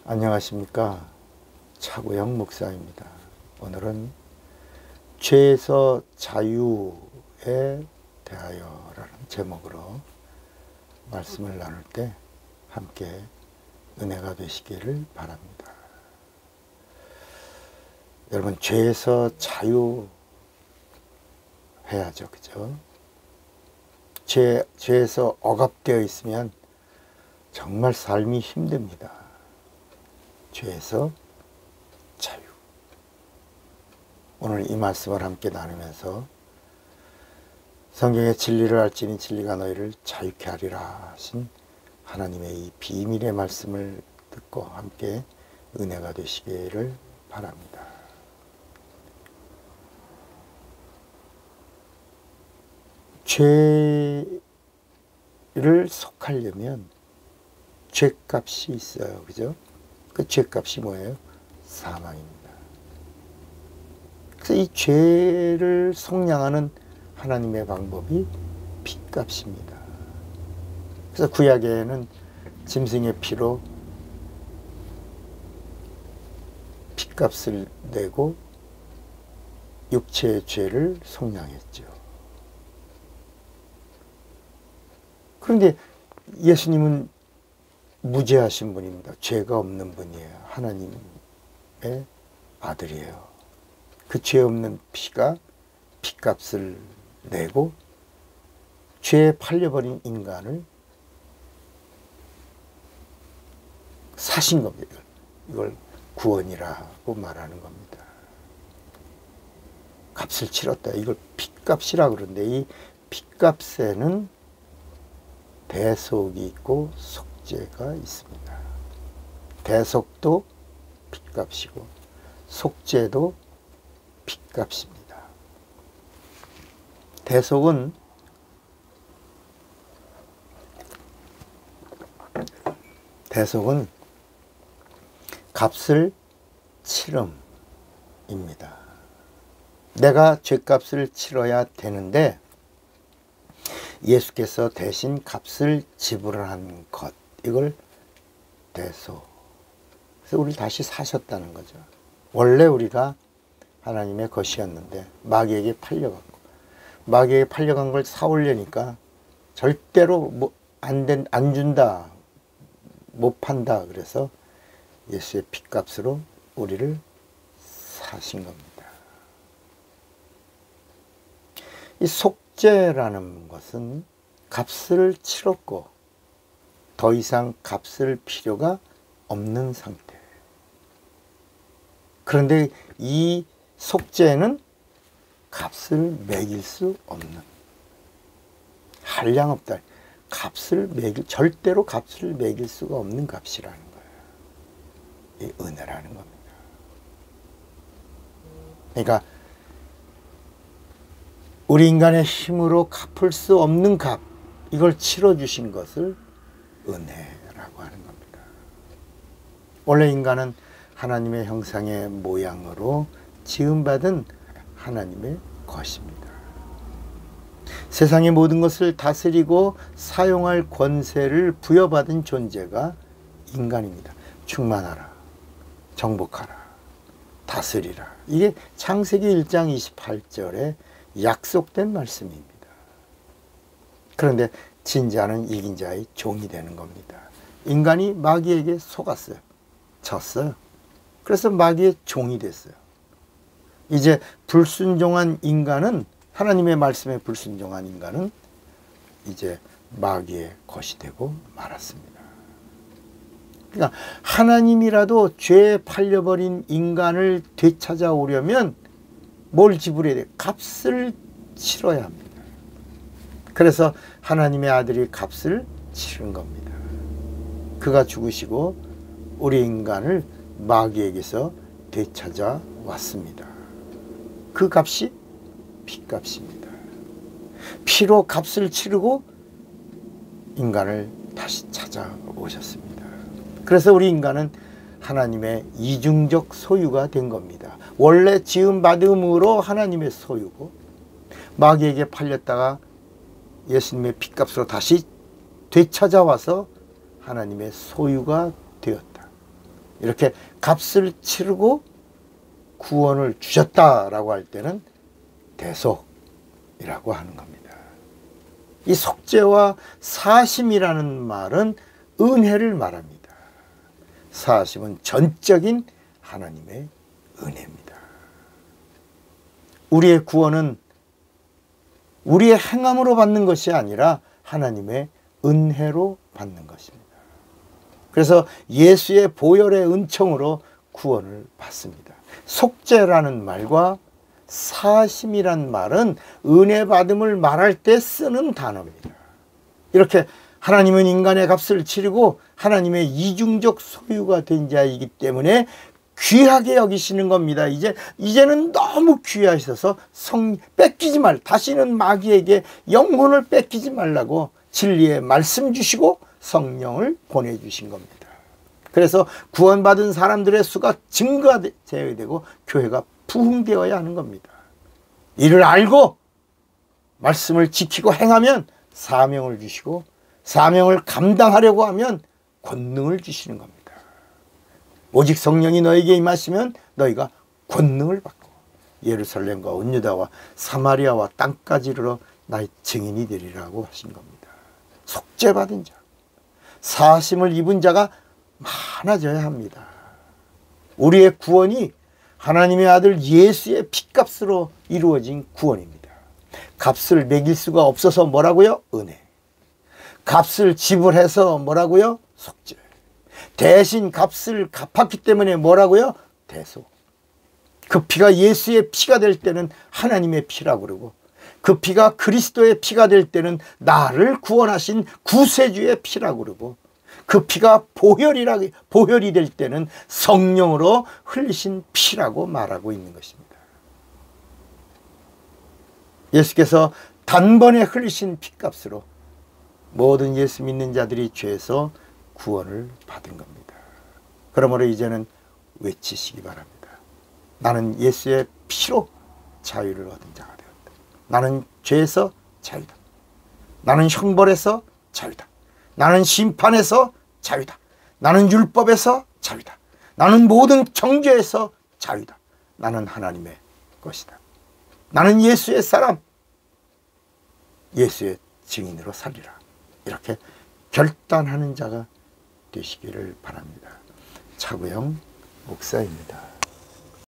안녕하십니까. 차구영 목사입니다. 오늘은 죄에서 자유에 대하여라는 제목으로 말씀을 나눌 때 함께 은혜가 되시기를 바랍니다. 여러분, 죄에서 자유해야죠. 그죠? 죄에서 억압되어 있으면 정말 삶이 힘듭니다. 죄에서 자유. 오늘 이 말씀을 함께 나누면서 성경의 진리를 알지니 진리가 너희를 자유케 하리라 하신 하나님의 이 비밀의 말씀을 듣고 함께 은혜가 되시기를 바랍니다. 죄를 속하려면 죄값이 있어요. 그죠? 그 죄값이 뭐예요? 사망입니다. 그래서 이 죄를 속량하는 하나님의 방법이 피값입니다. 그래서 구약에는 짐승의 피로 피값을 내고 육체의 죄를 속량했죠. 그런데 예수님은 무죄하신 분입니다. 죄가 없는 분이에요. 하나님의 아들이에요. 그 죄 없는 피가 피값을 내고 죄에 팔려버린 인간을 사신 겁니다. 이걸 구원이라고 말하는 겁니다. 값을 치렀다. 이걸 피값이라 그러는데 이 피값에는 대속이 있고 속죄가 있습니다. 대속도 핏값이고 속죄도 핏값입니다. 대속은 값을 치름입니다. 내가 죄값을 치러야 되는데 예수께서 대신 값을 지불한 것, 이걸 대속. 그래서 우리를 다시 사셨다는 거죠. 원래 우리가 하나님의 것이었는데 마귀에게 팔려갔고, 마귀에게 팔려간 걸 사오려니까 절대로 안 준다, 못 판다. 그래서 예수의 핏값으로 우리를 사신 겁니다. 이 속죄라는 것은 값을 치렀고 더 이상 값을 필요가 없는 상태. 그런데 이 속죄는 값을 매길 수 없는, 한량없다. 절대로 값을 매길 수가 없는 값이라는 거예요. 이 은혜라는 겁니다. 그러니까 우리 인간의 힘으로 갚을 수 없는 값, 이걸 치러주신 것을 은혜라고 하는 겁니다. 원래 인간은 하나님의 형상의 모양으로 지음받은 하나님의 것입니다. 세상의 모든 것을 다스리고 사용할 권세를 부여받은 존재가 인간입니다. 충만하라, 정복하라, 다스리라. 이게 창세기 1장 28절에 약속된 말씀입니다. 그런데 진자는 이긴 자의 종이 되는 겁니다. 인간이 마귀에게 속았어요. 졌어요. 그래서 마귀의 종이 됐어요. 이제 불순종한 인간은, 하나님의 말씀에 불순종한 인간은 이제 마귀의 것이 되고 말았습니다. 그러니까 하나님이라도 죄에 팔려버린 인간을 되찾아오려면 뭘 지불해야 돼요? 값을 치러야 합니다. 그래서 하나님의 아들이 값을 치른 겁니다. 그가 죽으시고 우리 인간을 마귀에게서 되찾아 왔습니다. 그 값이 피값입니다. 피로 값을 치르고 인간을 다시 찾아오셨습니다. 그래서 우리 인간은 하나님의 이중적 소유가 된 겁니다. 원래 지음받음으로 하나님의 소유고 마귀에게 팔렸다가 예수님의 핏값으로 다시 되찾아와서 하나님의 소유가 되었다. 이렇게 값을 치르고 구원을 주셨다라고 할 때는 대속이라고 하는 겁니다. 이 속죄와 사심이라는 말은 은혜를 말합니다. 사심은 전적인 하나님의 은혜입니다. 우리의 구원은 우리의 행함으로 받는 것이 아니라 하나님의 은혜로 받는 것입니다. 그래서 예수의 보혈의 은총으로 구원을 받습니다. 속죄라는 말과 사심이란 말은 은혜 받음을 말할 때 쓰는 단어입니다. 이렇게 하나님은 인간의 값을 치르고 하나님의 이중적 소유가 된 자이기 때문에 귀하게 여기시는 겁니다. 이제는 너무 귀하셔서 뺏기지 다시는 마귀에게 영혼을 뺏기지 말라고 진리의 말씀 주시고 성령을 보내주신 겁니다. 그래서 구원받은 사람들의 수가 증가되어야 되고 교회가 부흥되어야 하는 겁니다. 이를 알고 말씀을 지키고 행하면 사명을 주시고 사명을 감당하려고 하면 권능을 주시는 겁니다. 오직 성령이 너에게 임하시면 너희가 권능을 받고 예루살렘과 온 유다와 사마리아와 땅까지 이르러 나의 증인이 되리라고 하신 겁니다. 속죄받은 자, 사심을 입은 자가 많아져야 합니다. 우리의 구원이 하나님의 아들 예수의 피값으로 이루어진 구원입니다. 값을 매길 수가 없어서 뭐라고요? 은혜. 값을 지불해서 뭐라고요? 속죄. 대신 값을 갚았기 때문에 뭐라고요? 대속. 그 피가 예수의 피가 될 때는 하나님의 피라고 그러고 그 피가 그리스도의 피가 될 때는 나를 구원하신 구세주의 피라고 그러고 그 피가 보혈이 될 때는 성령으로 흘리신 피라고 말하고 있는 것입니다. 예수께서 단번에 흘리신 피값으로 모든 예수 믿는 자들이 죄에서 구원을 받은 겁니다. 그러므로 이제는 외치시기 바랍니다. 나는 예수의 피로 자유를 얻은 자가 되었다. 나는 죄에서 자유다. 나는 형벌에서 자유다. 나는 심판에서 자유다. 나는 율법에서 자유다. 나는 모든 정죄에서 자유다. 나는 하나님의 것이다. 나는 예수의 사람, 예수의 증인으로 살리라. 이렇게 결단하는 자가 되시기를 바랍니다. 차구영 목사입니다.